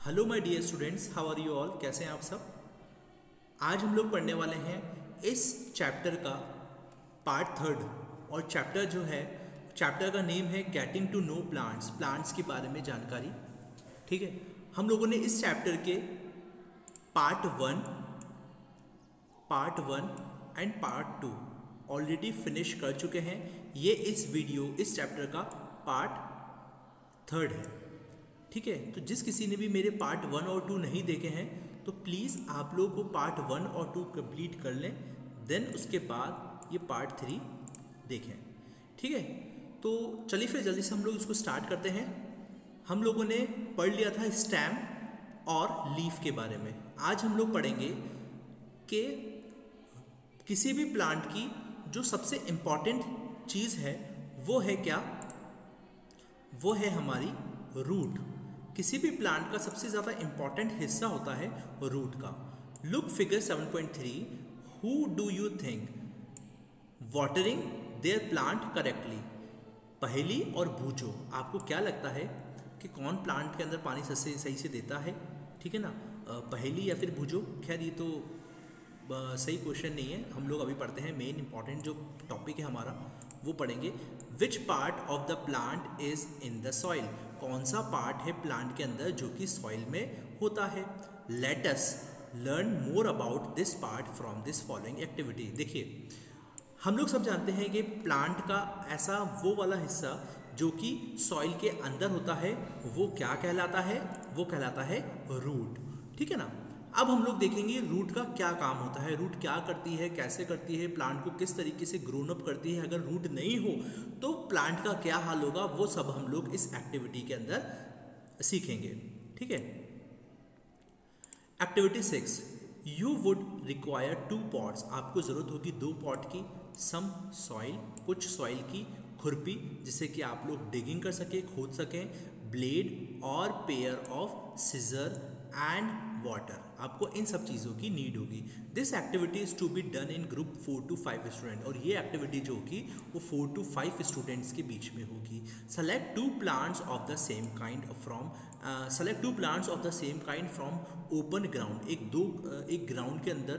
Hello my dear students, how are you all. कैसे हैं आप सब। आज हम लोग पढ़ने वाले हैं इस चैप्टर का पार्ट थर्ड। और चैप्टर जो है, चैप्टर का नेम है getting to know plants, plants के बारे में जानकारी। ठीक है, हम लोगों ने इस चैप्टर के part one and part two already finish कर चुके हैं। ये इस चैप्टर का पार्ट थर्ड है। ठीक है, तो जिस किसी ने भी मेरे पार्ट वन और टू नहीं देखे हैं तो प्लीज़ आप लोग को पार्ट वन और टू कंप्लीट कर लें, देन उसके बाद ये पार्ट थ्री देखें। ठीक है, तो चलिए फिर जल्दी से हम लोग इसको स्टार्ट करते हैं। हम लोगों ने पढ़ लिया था स्टेम और लीफ के बारे में। आज हम लोग पढ़ेंगे कि किसी भी प्लांट की जो सबसे इम्पॉर्टेंट चीज़ है वो है क्या, वो है हमारी रूट। किसी भी प्लांट का सबसे ज़्यादा इंपॉर्टेंट हिस्सा होता है रूट का। Look figure 7.3। Who do you think watering there plant correctly. पहेली और बूझो, आपको क्या लगता है कि कौन प्लांट के अंदर पानी सही से देता है। ठीक है ना, पहेली या फिर बूझो। खैर ये तो सही क्वेश्चन नहीं है, हम लोग अभी पढ़ते हैं मेन इंपॉर्टेंट जो टॉपिक है हमारा वो पढ़ेंगे। Which part of the plant is in the soil. कौन सा पार्ट है प्लांट के अंदर जो कि सॉइल में होता है। Let us learn more about this part from this following activity. देखिए, हम लोग सब जानते हैं कि प्लांट का ऐसा वो वाला हिस्सा जो कि सॉइल के अंदर होता है वो क्या कहलाता है, वो कहलाता है रूट। ठीक है ना। अब हम लोग देखेंगे रूट का क्या काम होता है, रूट क्या करती है, कैसे करती है, प्लांट को किस तरीके से ग्रोन अप करती है। अगर रूट नहीं हो तो प्लांट का क्या हाल होगा, वो सब हम लोग इस एक्टिविटी के अंदर सीखेंगे। ठीक है। Activity 6, you would require 2 pots. आपको ज़रूरत होगी 2 पॉट की। सम सॉइल, कुछ सॉइल की, खुरपी जिससे कि आप लोग डिगिंग कर सके, खोद सकें, ब्लेड और pair of scissor and water. आपको इन सब चीज़ों की नीड होगी। This activity is to be done in group 4 to 5 student. और ये एक्टिविटी जो होगी वो 4 to 5 स्टूडेंट्स के बीच में होगी। Select 2 plants of the same kind from open ground. एक ग्राउंड के अंदर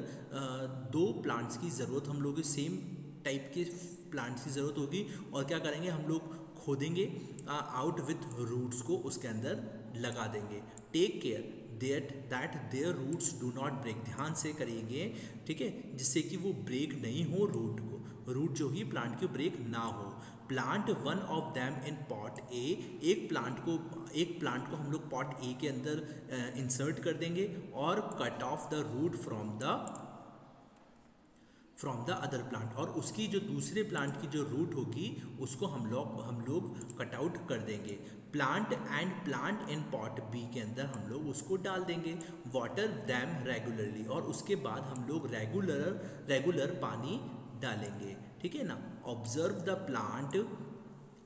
2 प्लांट्स की ज़रूरत, हम लोग सेम टाइप के प्लांट्स की ज़रूरत होगी। और क्या करेंगे, हम लोग खोदेंगे आउट विथ रूट्स को उसके अंदर लगा देंगे। Take care that their roots do not break. ध्यान से करेंगे, ठीक है, जिससे कि वो ब्रेक नहीं हो, रूट जो ही प्लांट की ब्रेक ना हो। Plant one of them in pot A. एक प्लांट को हम लोग पॉट ए के अंदर इंसर्ट कर देंगे और cut off the root from the other plant. और उसकी जो दूसरे प्लांट की जो रूट होगी उसको हम लोग कट आउट कर देंगे। प्लांट इन पॉट बी के अंदर हम लोग उसको डाल देंगे। Water them regularly. और उसके बाद हम लोग रेगुलर पानी डालेंगे। ठीक है ना। Observe the plant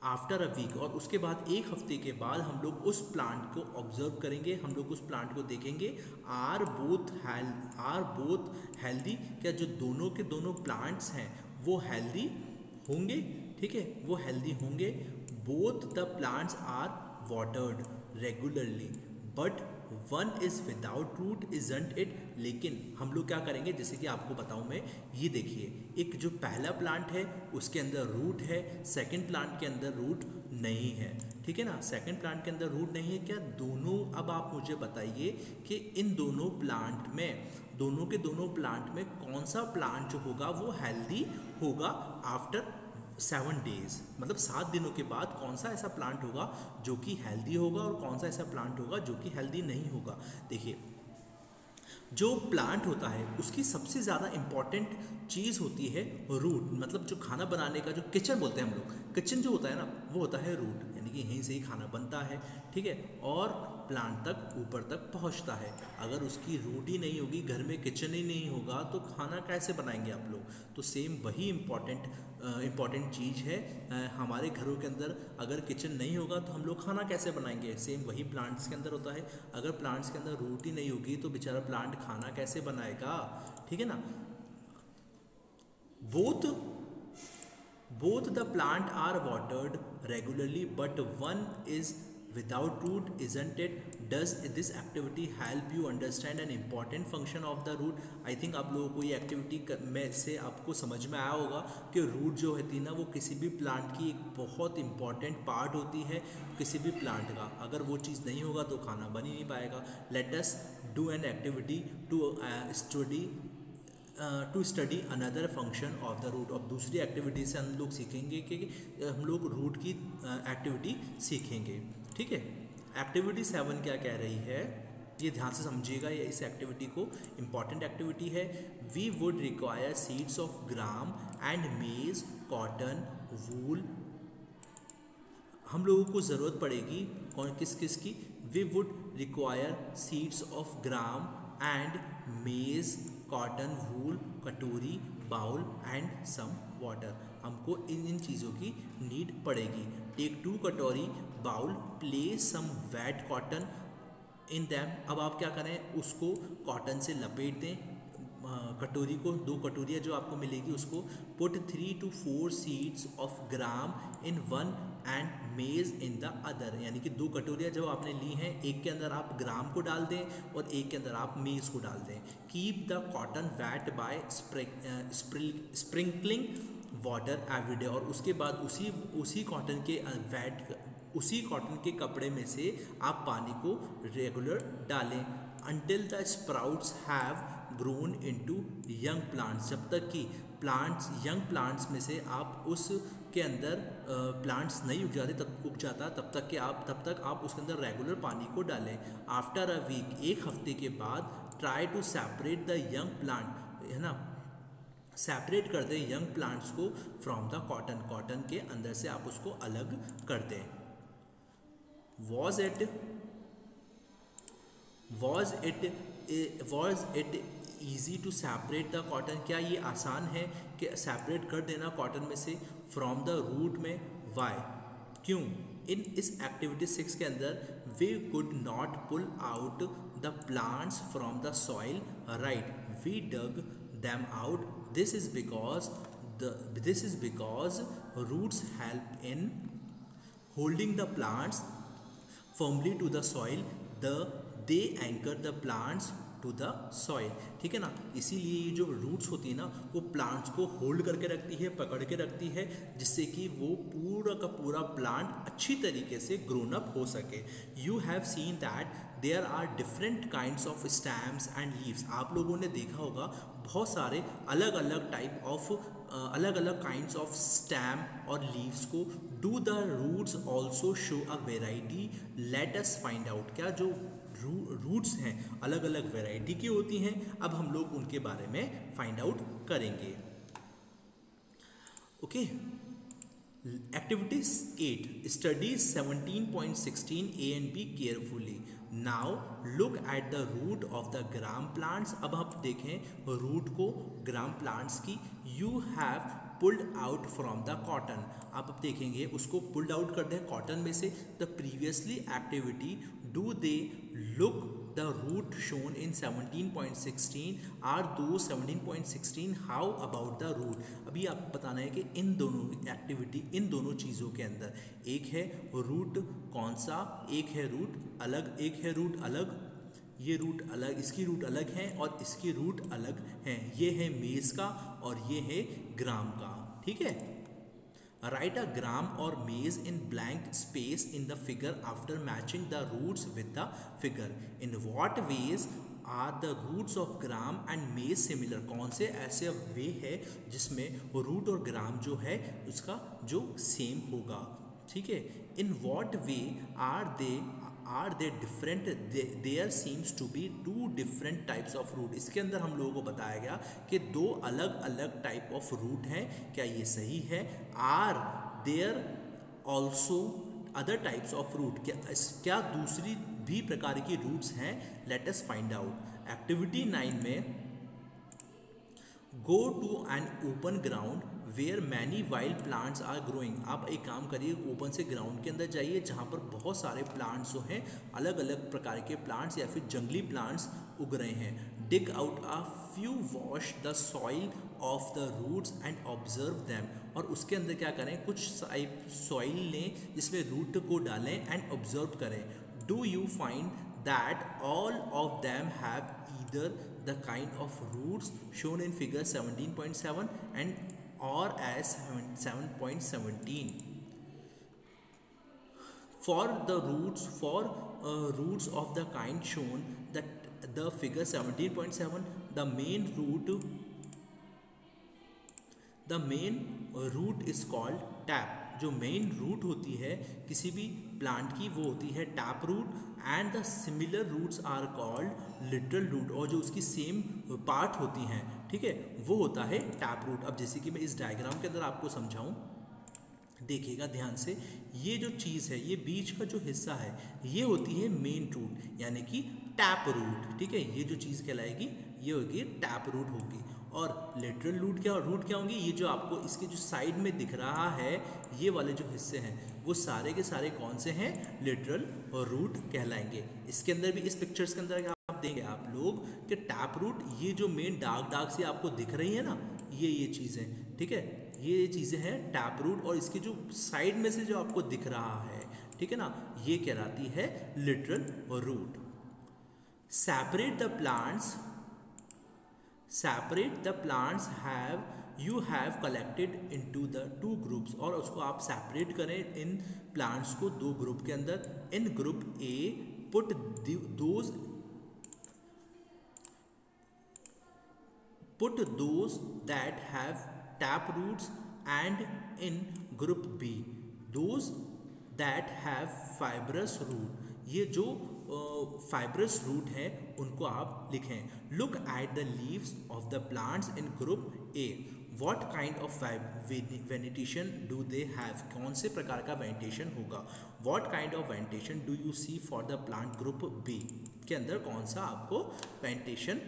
after a week. और उसके बाद 1 हफ्ते के बाद हम लोग उस प्लांट को ऑब्जर्व करेंगे, हम लोग उस प्लांट को देखेंगे। Are both healthy. क्या जो दोनों के दोनों प्लांट्स हैं वो हेल्दी होंगे। ठीक है, वो हेल्दी होंगे। Both the plants are watered regularly but one is without root isn't it. लेकिन हम लोग क्या करेंगे, जैसे कि आपको बताऊं मैं, ये देखिए, एक जो पहला प्लांट है उसके अंदर रूट है, सेकंड प्लांट के अंदर रूट नहीं है। ठीक है ना, सेकंड प्लांट के अंदर रूट नहीं है। क्या दोनों, अब आप मुझे बताइए कि इन दोनों के दोनों प्लांट में कौन सा प्लांट जो होगा वो हेल्दी होगा आफ्टर 7 डेज, मतलब 7 दिनों के बाद कौन सा ऐसा प्लांट होगा जो कि हेल्दी होगा और कौन सा ऐसा प्लांट होगा जो कि हेल्दी नहीं होगा। देखिए, जो प्लांट होता है उसकी सबसे ज़्यादा इम्पॉर्टेंट चीज़ होती है रूट। मतलब जो खाना बनाने का जो किचन बोलते हैं हम लोग, किचन जो होता है ना वो होता है रूट, यानी कि यहीं से ही खाना बनता है। ठीक है, और प्लांट तक ऊपर तक पहुंचता है। अगर उसकी रूट ही नहीं होगी, घर में किचन ही नहीं होगा तो खाना कैसे बनाएंगे आप लोग। तो सेम वही इम्पॉर्टेंट चीज़ है हमारे घरों के अंदर। अगर किचन नहीं होगा तो हम लोग खाना कैसे बनाएंगे। सेम वही प्लांट्स के अंदर होता है। अगर प्लांट्स के अंदर रूट ही नहीं होगी तो बेचारा प्लांट खाना कैसे बनाएगा। ठीक है ना। Both the plant are watered regularly but one is without root isn't it? Does this activity help you understand an important function of the root? I think आप लोगों को ये एक्टिविटी में से आपको समझ में आया होगा कि रूट जो होती है ना वो किसी भी प्लांट की एक बहुत इंपॉर्टेंट पार्ट होती है किसी भी प्लांट का। अगर वो चीज़ नहीं होगा तो खाना बन ही नहीं पाएगा। Let us do an activity to study another function of the root. अब दूसरी एक्टिविटी से हम लोग सीखेंगे कि हम लोग रूट की एक्टिविटी सीखेंगे। ठीक है, एक्टिविटी 7 क्या कह रही है ये ध्यान से समझिएगा, ये इस एक्टिविटी को इम्पॉर्टेंट एक्टिविटी है। We would require seeds of gram and maize, cotton, wool. हम लोगों को ज़रूरत पड़ेगी कौन किस किस की? We would require seeds of gram and maize, cotton, wool, katori, bowl and some water. हमको इन चीज़ों की नीड पड़ेगी। टेक 2 कटोरी, bowl, place some wet cotton in them. अब आप क्या करें, उसको कॉटन से लपेट दें कटोरी को। 2 कटोरियाँ जो आपको मिलेगी उसको। Put 3 to 4 seeds of gram in one and मेज इन द अदर। यानी कि 2 कटोरियाँ जो आपने ली हैं, एक के अंदर आप ग्राम को डाल दें और एक के अंदर आप मेज को डाल दें। Keep the cotton weight by sprinkling water everyday. और उसके बाद उसी कॉटन के उसी कॉटन के कपड़े में से आप पानी को रेगुलर डालें। Until the sprouts have grown into young plants. जब तक कि प्लांट्स यंग प्लांट्स में से आप उसके अंदर प्लांट्स नहीं उग जाता तब तक आप उसके अंदर रेगुलर पानी को डालें। आफ्टर अ वीक, एक हफ्ते के बाद, try to separate the young plant, है ना, सेपरेट कर दें यंग प्लांट्स को फ्रॉम द कॉटन। कॉटन के अंदर से आप उसको अलग कर दें। Was it easy to separate the cotton? क्या ये आसान है कि सेपरेट कर देना कॉटन में से फ्रॉम द रूट में? Why? क्यों? इस एक्टिविटी 6 के अंदर we could not pull out the plants from the soil, right? We dug them out. This is because roots help in holding the plants firmly to the soil. They anchor the plants to the soil. ठीक है ना, इसीलिए ये जो roots होती है ना वो प्लांट्स को होल्ड करके रखती है, पकड़ के रखती है, जिससे कि वो पूरा का पूरा प्लांट अच्छी तरीके से ग्रोन अप हो सके। You have seen that there are different kinds of stems and leaves. आप लोगों ने देखा होगा बहुत सारे अलग अलग टाइप ऑफ अलग अलग काइंड्स ऑफ स्टैम और लीव्स को। Do the roots also show a variety? Let us find out. क्या जो रूट्स हैं अलग अलग वेराइटी की होती हैं? अब हम लोग उनके बारे में फाइंड आउट करेंगे। Okay, activities 8, study 17.16 A and B carefully. Now look at the root of the gram plants. अब आप देखें रूट को ग्राम प्लांट्स की। You have pulled out from the cotton. आप अब देखेंगे उसको पुल्ड आउट कर दें कॉटन में से। The previously activity, do they look the root shown in 17.16? Are दो 17.16? How about the root? अभी आपको बताना है कि इन दोनों एक्टिविटी, इन दोनों चीज़ों के अंदर एक है रूट कौन सा, एक है रूट अलग, एक है रूट अलग, ये रूट अलग, इसकी रूट अलग है और इसकी रूट अलग हैं। ये है मेज का और ये है ग्राम का। ठीक है, राइट अ ग्राम और maize in blank space in the figure after matching the roots with the figure. In what ways are the roots of gram and maize similar? कौन से ऐसे वे है जिसमें रूट और ग्राम जो है उसका जो सेम होगा? ठीक है, in what way are they different? There seems to be 2 different types of root. इसके अंदर हम लोगों को बताया गया कि 2 अलग अलग टाइप ऑफ रूट हैं। क्या ये सही है? Are there also other types of root? क्या दूसरी भी प्रकार की रूट्स हैं? Let us find out. Activity 9 में go to an open ground where many wild plants are growing. आप एक काम करिए, ओपन से ग्राउंड के अंदर जाइए जहाँ पर बहुत सारे प्लांट्स जो हैं अलग अलग प्रकार के प्लांट्स या फिर जंगली प्लांट्स उग रहे हैं। Dig out a few, wash the soil off the roots and observe them. और उसके अंदर क्या करें, कुछ सॉइल लें जिसमें रूट को डालें एंड ऑब्जर्व करें. Do you find that all of them have either the kind of roots shown in figure 17.7 and or as 7.17. For the roots of the kind shown that the figure 17.7, the main root is called tap. जो main root होती है किसी भी plant की वो होती है tap root, and the similar roots are called literal root, और जो उसकी सेम पार्ट होती हैं, ठीक है, वो होता है टैप रूट. अब जैसे कि मैं इस डायग्राम के अंदर आपको समझाऊं, देखिएगा ध्यान से. ये जो चीज़ है, ये बीच का जो हिस्सा है, ये होती है मेन रूट यानी कि टैप रूट, ठीक है. ये जो चीज़ कहलाएगी ये होगी टैप रूट होगी. और लेटरल रूट क्या होंगी, ये जो आपको इसके जो साइड में दिख रहा है, ये वाले जो हिस्से हैं वो सारे के सारे कौन से हैं, लेटरल रूट कहलाएंगे. इसके अंदर भी, इस पिक्चर्स के अंदर आप देंगे आप लोग कि टैप रूट, ये जो मेन डार्क से आपको दिख रही है ना, ये चीज़ें, ठीक है, ये चीज़ें हैं टैप रूट. और इसकी जो साइड में से जो आपको दिख रहा है, ठीक है ना, ये कहलाती है literal root. Separate the plants you have collected into the two groups, और उसको आप सेपरेट करें इन प्लांट्स को दो ग्रुप के अंदर. In group A put those that have tap roots, and in group B those that have fibrous root. ये जो फाइब्रस रूट है उनको आप लिखें. Look at the leaves of the plants in group A. What kind of vegetation do they have? कौन से प्रकार का वेजिटेशन होगा. What kind of vegetation do you see for the plant group B? के अंदर कौन सा आपको वेजिटेशन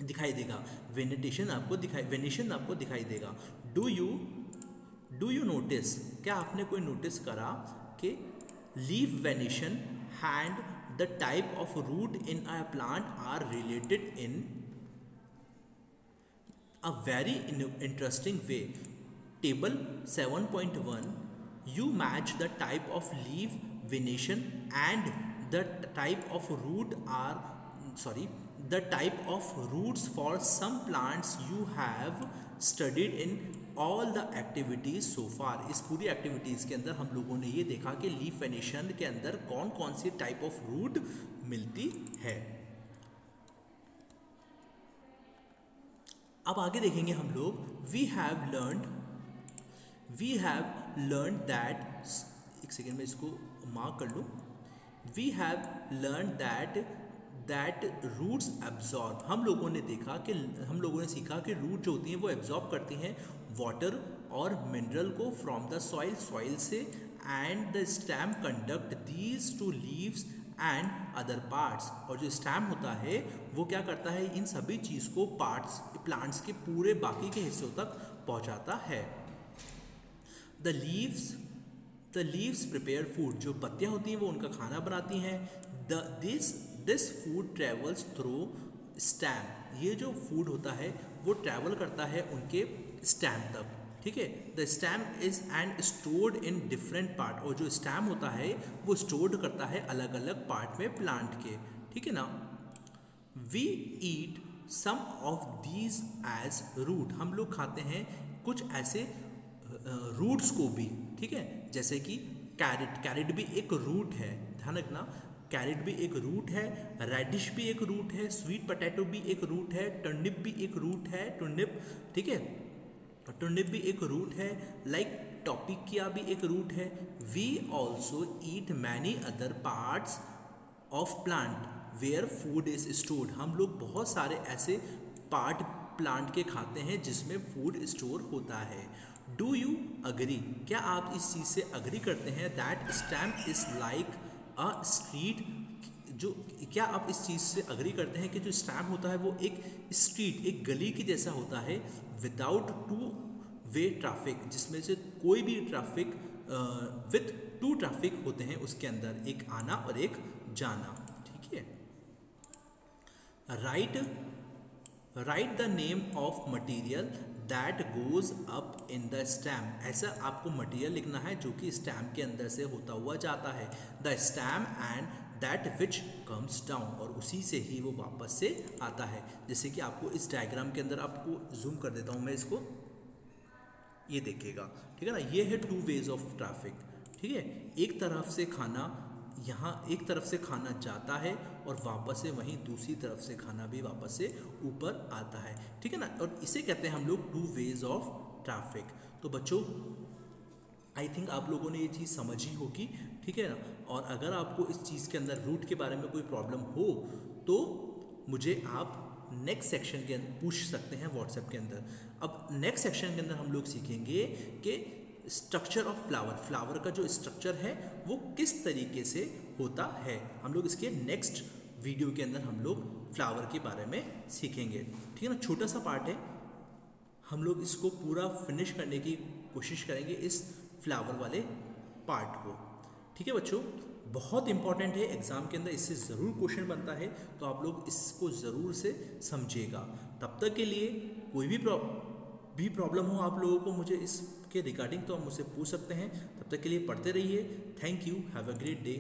दिखाई देगा, वेजिटेशन आपको दिखाई देगा. Do you notice, क्या आपने कोई नोटिस करा कि leaf venation and the type of root in a plant are related in a very interesting way. Table 7.1, you match the type of leaf venation and the type of roots for some plants you have studied in all the activities so far. इस पूरी activities के अंदर हम लोगों ने ये देखा कि लीफ वेनिशन के अंदर कौन कौन सी टाइप ऑफ रूट मिलती है. अब आगे देखेंगे हम लोग. वी हैव लर्न दैट, एक सेकेंड में इसको मार्क कर लूँ. We have learn that roots absorb. हम लोगों ने सीखा कि रूट जो होती हैं वो एब्जॉर्ब करती हैं वाटर और मिनरल को फ्रॉम द सॉइल से, and the stem conduct these two leaves and other parts. और जो स्टेम होता है वो क्या करता है, इन सभी चीज़ को प्लांट्स के पूरे बाकी के हिस्सों तक पहुंचाता है. The leaves prepare food. जो पत्तियां होती हैं वो उनका खाना बनाती हैं. This food travels through stem. ये जो फूड होता है वो ट्रैवल करता है उनके स्टेम तक, ठीक है. The stem is and stored in different part. और जो स्टेम होता है वो स्टोर्ड करता है अलग अलग पार्ट में प्लांट के, ठीक है ना. We eat some of these as root. हम लोग खाते हैं कुछ ऐसे रूट्स को भी, ठीक है, जैसे कि कैरेट भी एक रूट है, ध्यान रखना. कैरेट भी एक रूट है, रेडिश भी एक रूट है, स्वीट पोटैटो भी एक रूट है, टर्निप भी एक रूट है, ठीक है, टर्निप भी एक रूट है. लाइक टॉपिकिया भी एक रूट है. We also eat many other parts of plant where food is stored. हम लोग बहुत सारे ऐसे पार्ट प्लांट के खाते हैं जिसमें फूड स्टोर होता है. Do you agree. क्या आप इस चीज़ से अग्री करते हैं that stem is like a street. जो क्या आप इस चीज़ से अग्री करते हैं कि जो स्टेम होता है वो एक स्ट्रीट, एक गली की जैसा होता है, विदाउट टू वे ट्रैफिक, जिसमें से कोई भी ट्रैफिक विथ टू ट्रैफिक होते हैं उसके अंदर, एक आना और एक जाना, ठीक है. Right the name of material that goes up in the stem, ऐसा आपको मटेरियल लिखना है जो कि स्टेम के अंदर से होता हुआ जाता है। The stem and that which comes down, और उसी से ही वो वापस से आता है। जैसे कि आपको इस डायग्राम के अंदर आपको जूम कर देता हूँ मैं इसको, ये देखिएगा, ठीक है ना। ये है टू वेज ऑफ ट्रैफिक, ठीक है। एक तरफ से खाना यहाँ, एक तरफ से खाना जाता है और वापस से वहीं दूसरी तरफ से खाना भी वापस से ऊपर आता है, ठीक है ना। और इसे कहते हैं हम लोग टू वेज ऑफ ट्रैफिक। तो बच्चों आई थिंक आप लोगों ने ये चीज़ समझी होगी, ठीक है ना। और अगर आपको इस चीज़ के अंदर रूट के बारे में कोई प्रॉब्लम हो तो मुझे आप नेक्स्ट सेक्शन के अंदर पूछ सकते हैं व्हाट्सएप के अंदर। अब नेक्स्ट सेक्शन के अंदर हम लोग सीखेंगे कि स्ट्रक्चर ऑफ फ्लावर, फ्लावर का जो स्ट्रक्चर है वो किस तरीके से होता है। हम लोग इसके नेक्स्ट वीडियो के अंदर हम लोग फ्लावर के बारे में सीखेंगे, ठीक है ना। छोटा सा पार्ट है, हम लोग इसको पूरा फिनिश करने की कोशिश करेंगे इस फ्लावर वाले पार्ट को, ठीक है बच्चों। बहुत इंपॉर्टेंट है, एग्जाम के अंदर इससे ज़रूर क्वेश्चन बनता है, तो आप लोग इसको ज़रूर से समझिएगा। तब तक के लिए कोई भी प्रॉब्लम हो आप लोगों को मुझे इसके रिगार्डिंग तो आप मुझसे पूछ सकते हैं। तब तक के लिए पढ़ते रहिए। Thank you, have a great day.